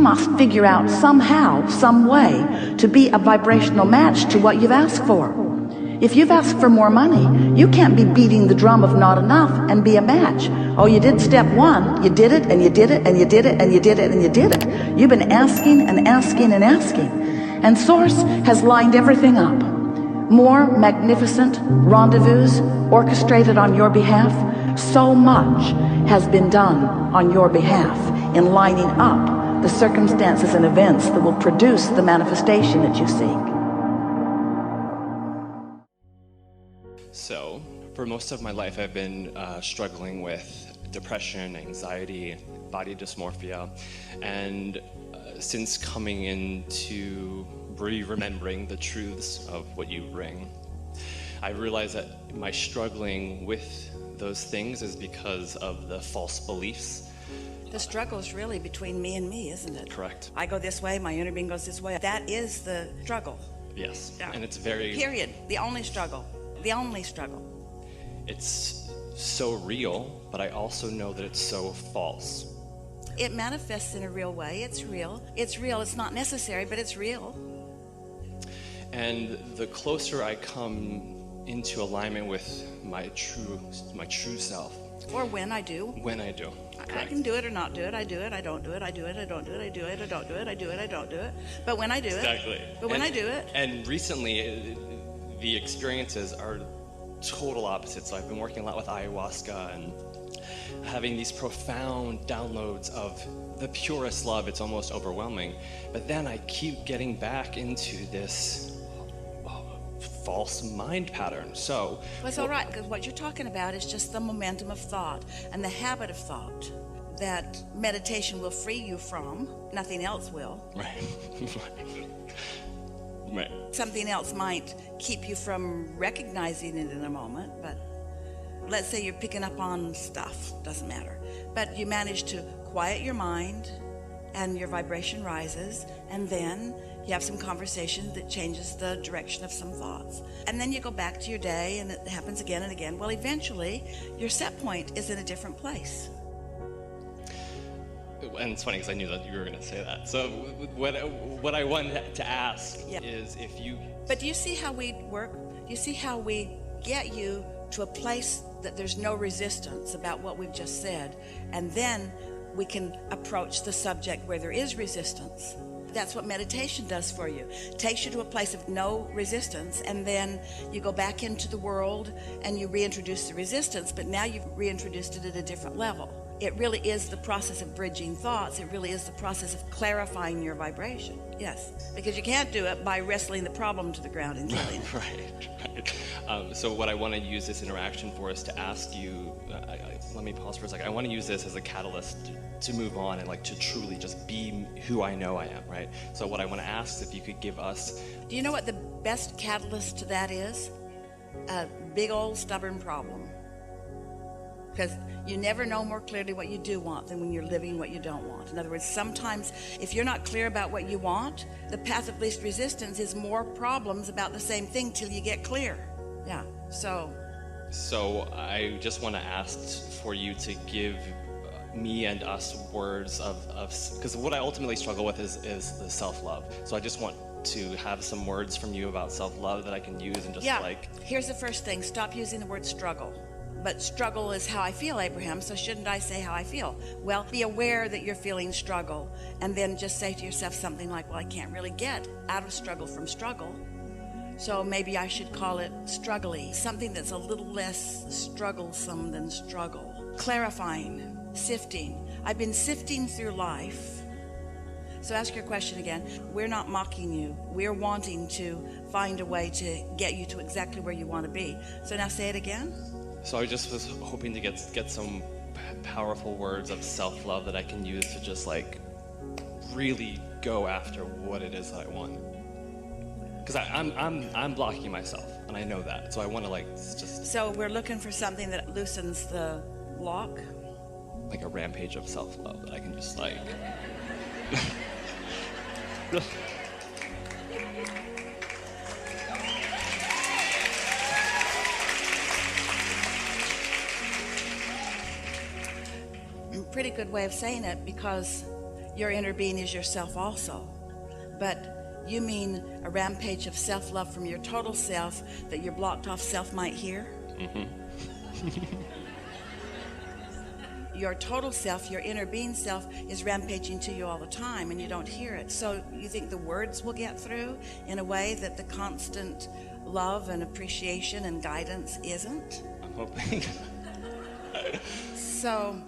must figure out somehow, some way, to be a vibrational match to what you've asked for. If you've asked for more money, you can't be beating the drum of not enough and be a match. Oh, you did step one, you did it, and you did it, and you did it, and you did it, and you did it. You've been asking and asking and asking. And Source has lined everything up. More magnificent rendezvous orchestrated on your behalf. So much has been done on your behalf in lining up the circumstances and events that will produce the manifestation that you seek. So, for most of my life, I've been struggling with depression, anxiety, body dysmorphia, and since coming into remembering the truths of what you bring, I realized that my struggling with those things is because of the false beliefs. The struggle is really between me and me, isn't it? Correct. I go this way, my inner being goes this way. That is the struggle. Yes, Yeah. and it's very... Period. The only struggle. The only struggle. It's so real, but I also know that it's so false. It manifests in a real way. It's real. It's real. It's not necessary, but it's real. And the closer I come into alignment with my true self. Or when I do. When I do. I can do it or not do it. I do it. I don't do it. I do it. I don't do it. I do it. I don't do it. I do it. I don't do it. But when I do it. Exactly. But when I do it. And recently, the experiences are total opposites. So I've been working a lot with ayahuasca and having these profound downloads of the purest love. It's almost overwhelming. But then I keep getting back into this false mind pattern. So well, it's all right, because what you're talking about is just the momentum of thought and the habit of thought that meditation will free you from. Nothing else will. Right. Right. Something else might keep you from recognizing it in a moment, but let's say you're picking up on stuff, doesn't matter. But you manage to quiet your mind and your vibration rises, and then you have some conversation that changes the direction of some thoughts. And then you go back to your day and it happens again and again. Well, eventually your set point is in a different place. And it's funny because I knew that you were going to say that. So what I wanted to ask is if you... But do you see how we work? Do you see how we get you to a place that there's no resistance about what we've just said? And then we can approach the subject where there is resistance. That's what meditation does for you. It takes you to a place of no resistance, and then you go back into the world and you reintroduce the resistance, but now you've reintroduced it at a different level. It really is the process of bridging thoughts. It really is the process of clarifying your vibration. Yes, because you can't do it by wrestling the problem to the ground and killing it. Right. So what I want to use this interaction for is to ask you, let me pause for a second. I want to use this as a catalyst to move on and like to truly just be who I know I am, right? So what I want to ask is if you could give us... Do you know what the best catalyst to that is? A big old stubborn problem. Because you never know more clearly what you do want than when you're living what you don't want. In other words, sometimes if you're not clear about what you want, the path of least resistance is more problems about the same thing till you get clear. Yeah, so I just want to ask for you to give me and us words of because what I ultimately struggle with is the self-love. So I just want to have some words from you about self-love that I can use and just Here's the first thing. Stop using the word struggle. But struggle is how I feel, Abraham, so shouldn't I say how I feel? Well, be aware that you're feeling struggle, and then just say to yourself something like, well, I can't really get out of struggle from struggle, so maybe I should call it struggly, something that's a little less strugglesome than struggle. Clarifying, sifting. I've been sifting through life. So ask your question again. We're not mocking you. We're wanting to find a way to get you to exactly where you want to be. So now say it again. So I just was hoping to get some powerful words of self-love that I can use to just like really go after what it is that I want. Because I'm blocking myself, and I know that. So I want to like just... So we're looking for something that loosens the block? Like a rampage of self-love that I can just like... Pretty good way of saying it, because your inner being is yourself also. But you mean a rampage of self-love from your total self that your blocked off self might hear? Your total self, your inner being self, is rampaging to you all the time and you don't hear it. So you think the words will get through in a way that the constant love and appreciation and guidance isn't? I'm hoping. So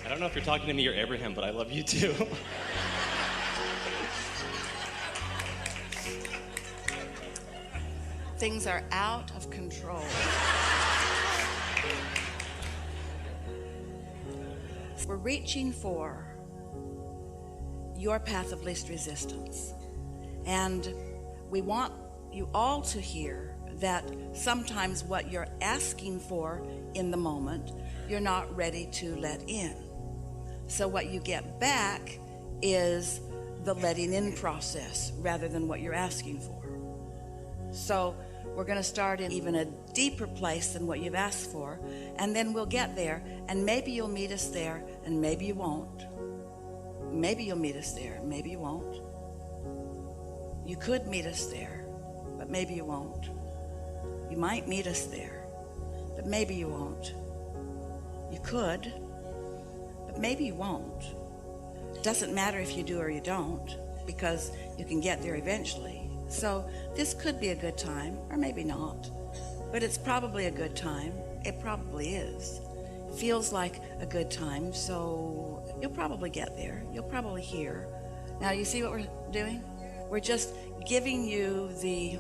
I don't know if you're talking to me or Abraham, but I love you too. things are out of control. We're reaching for your path of least resistance. And we want you all to hear that sometimes what you're asking for in the moment, you're not ready to let in. So what you get back is the letting in process rather than what you're asking for. So we're going to start in even a deeper place than what you've asked for, and then we'll get there, and maybe you'll meet us there, and maybe you won't. Maybe you'll meet us there, maybe you won't. You could meet us there, but maybe you won't. You might meet us there, but maybe you won't. You could, but maybe you won't. It doesn't matter if you do or you don't, because you can get there eventually. So this could be a good time, or maybe not, but it's probably a good time. It probably is. It feels like a good time, so you'll probably get there. You'll probably hear. Now, you see what we're doing? We're just giving you the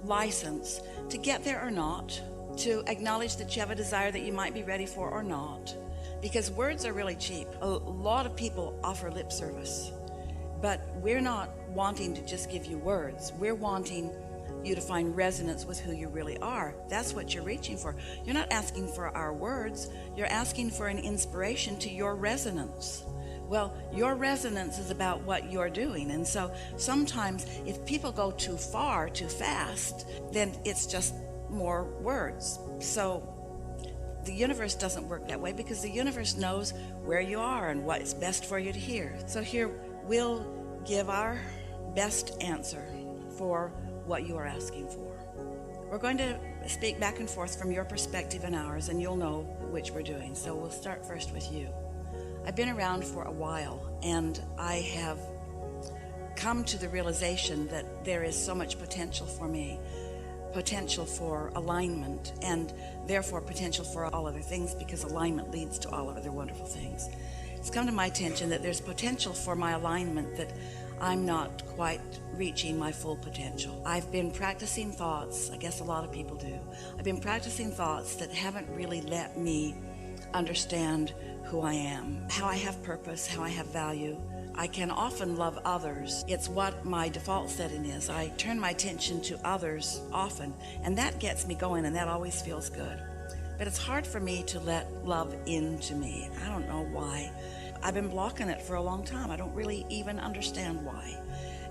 license to get there or not, to acknowledge that you have a desire that you might be ready for or not, because words are really cheap. A lot of people offer lip service, but we're not wanting to just give you words. We're wanting you to find resonance with who you really are. That's what you're reaching for. You're not asking for our words. You're asking for an inspiration to your resonance. Well, your resonance is about what you're doing. And so sometimes if people go too far, too fast, then it's just more words. So the universe doesn't work that way, because the universe knows where you are and what's best for you to hear. So here we'll give our best answer for what you are asking for. We're going to speak back and forth from your perspective and ours, and you'll know which we're doing. So we'll start first with you. I've been around for a while, and I have come to the realization that there is so much potential for me, potential for alignment, and therefore potential for all other things, because alignment leads to all other wonderful things. It's come to my attention that there's potential for my alignment that I'm not quite reaching my full potential. I've been practicing thoughts, I guess a lot of people do. I've been practicing thoughts that haven't really let me understand who I am, how I have purpose, how I have value. I can often love others. It's what my default setting is. I turn my attention to others often, and that gets me going, and that always feels good. But it's hard for me to let love into me. I don't know why. I've been blocking it for a long time. I don't really even understand why.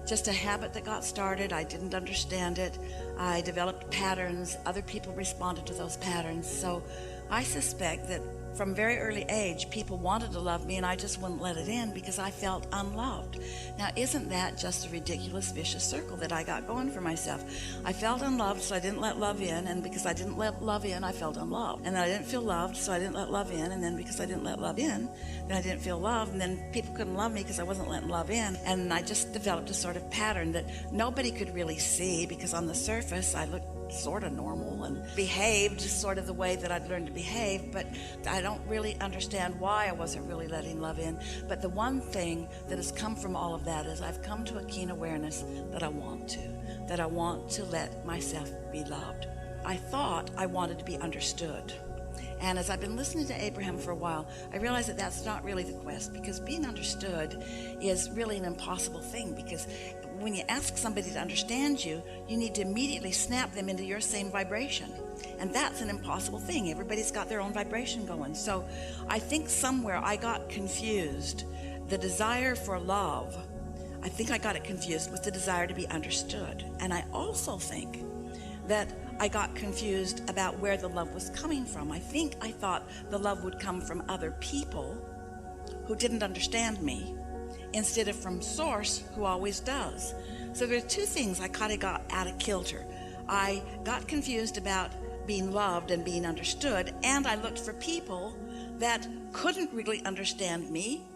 Just a habit that got started. I didn't understand it. I developed patterns. Other people responded to those patterns. So I suspect that from very early age, people wanted to love me, and I just wouldn't let it in because I felt unloved. Now, isn't that just a ridiculous, vicious circle that I got going for myself? I felt unloved, so I didn't let love in, and because I didn't let love in, I felt unloved. And then I didn't feel loved, so I didn't let love in, and then because I didn't let love in, then I didn't feel loved, and then people couldn't love me because I wasn't letting love in. And I just developed a sort of pattern that nobody could really see, because on the surface, I looked sort of normal and behaved sort of the way that I'd learned to behave, but I don't really understand why I wasn't really letting love in. But the one thing that has come from all of that is I've come to a keen awareness that I want to let myself be loved. I thought I wanted to be understood. And as I've been listening to Abraham for a while, I realized that that's not really the quest, because being understood is really an impossible thing, because when you ask somebody to understand you, you need to immediately snap them into your same vibration. And that's an impossible thing. Everybody's got their own vibration going. So I think somewhere I got confused. The desire for love, I think I got it confused with the desire to be understood. And I also think that I got confused about where the love was coming from. I think I thought the love would come from other people who didn't understand me, instead of from Source, who always does. So there are two things I kind of got out of kilter. I got confused about being loved and being understood, and I looked for people that couldn't really understand me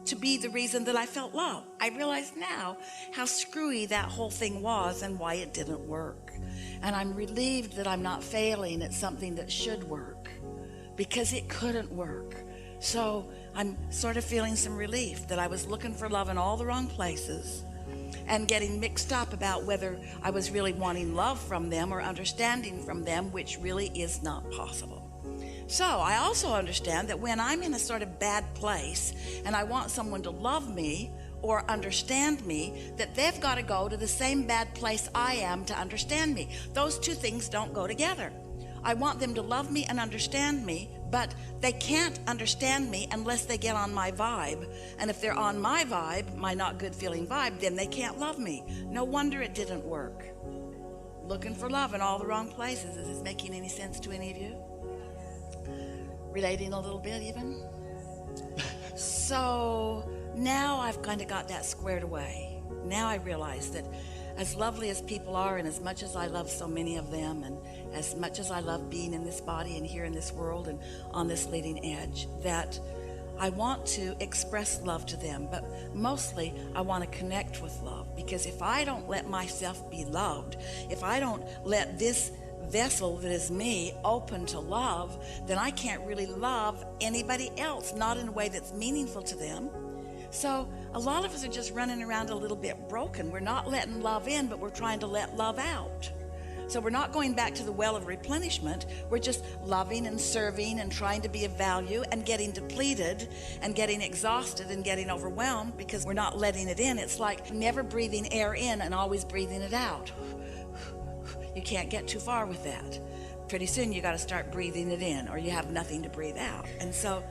to be the reason that I felt love. I realize now how screwy that whole thing was and why it didn't work. And I'm relieved that I'm not failing at something that should work, because it couldn't work. So I'm sort of feeling some relief that I was looking for love in all the wrong places and getting mixed up about whether I was really wanting love from them or understanding from them, which really is not possible. So I also understand that when I'm in a sort of bad place and I want someone to love me or understand me, that they've got to go to the same bad place I am to understand me. Those two things don't go together. I want them to love me and understand me, but they can't understand me unless they get on my vibe. And if they're on my vibe, my not good feeling vibe, then they can't love me. No wonder it didn't work. Looking for love in all the wrong places. Is this making any sense to any of you? Relating a little bit even? So now I've kind of got that squared away. Now I realize that as lovely as people are, and as much as I love so many of them, and as much as I love being in this body and here in this world and on this leading edge, that I want to express love to them, but mostly I want to connect with love. Because if I don't let myself be loved, if I don't let this vessel that is me open to love, then I can't really love anybody else, not in a way that's meaningful to them. So a lot of us are just running around a little bit broken. We're not letting love in, but we're trying to let love out. So we're not going back to the well of replenishment. We're just loving and serving and trying to be of value and getting depleted and getting exhausted and getting overwhelmed because we're not letting it in. It's like never breathing air in and always breathing it out. You can't get too far with that. Pretty soon you got to start breathing it in, or you have nothing to breathe out. And so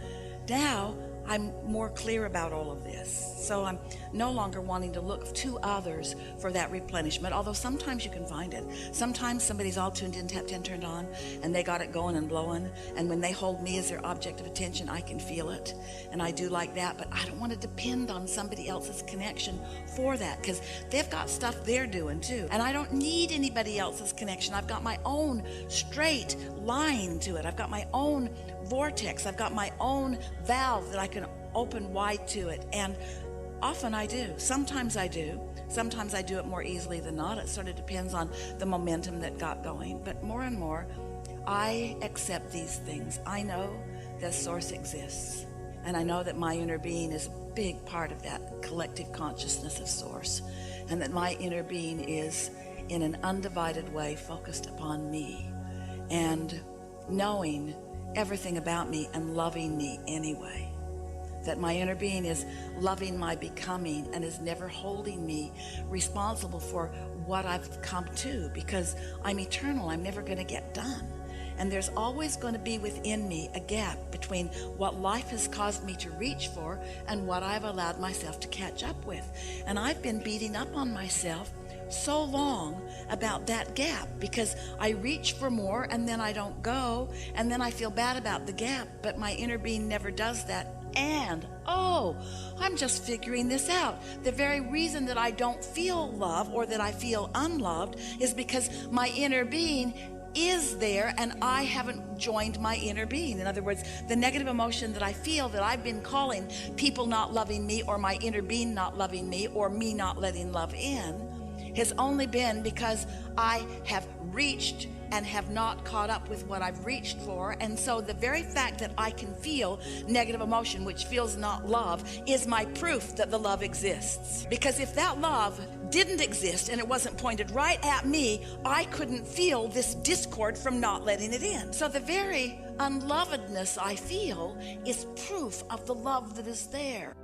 now I'm more clear about all of this. So I'm no longer wanting to look to others for that replenishment, although sometimes you can find it. Sometimes somebody's all tuned in, tapped in, turned on, and they got it going and blowing. And when they hold me as their object of attention, I can feel it. And I do like that, but I don't want to depend on somebody else's connection for that, because they've got stuff they're doing too. And I don't need anybody else's connection. I've got my own straight line to it. I've got my own vortex. I've got my own valve that I can open wide to it. And often I do. Sometimes I do. Sometimes I do it more easily than not. It sort of depends on the momentum that got going. But more and more, I accept these things. I know that Source exists. And I know that my inner being is a big part of that collective consciousness of Source. And that my inner being is, in an undivided way, focused upon me. And knowing everything about me and loving me anyway. That my inner being is loving my becoming and is never holding me responsible for what I've come to, because I'm eternal. I'm never going to get done. And there's always going to be within me a gap between what life has caused me to reach for and what I've allowed myself to catch up with. And I've been beating up on myself so long about that gap, because I reach for more and then I don't go, and then I feel bad about the gap, but my inner being never does that. And I'm just figuring this out. The very reason that I don't feel love, or that I feel unloved, is because my inner being is there and I haven't joined my inner being. In other words, the negative emotion that I feel, that I've been calling people not loving me, or my inner being not loving me, or me not letting love in, has only been because I have reached and have not caught up with what I've reached for. And so the very fact that I can feel negative emotion, which feels not love, is my proof that the love exists. Because if that love didn't exist and it wasn't pointed right at me, I couldn't feel this discord from not letting it in. So the very unlovedness I feel is proof of the love that is there.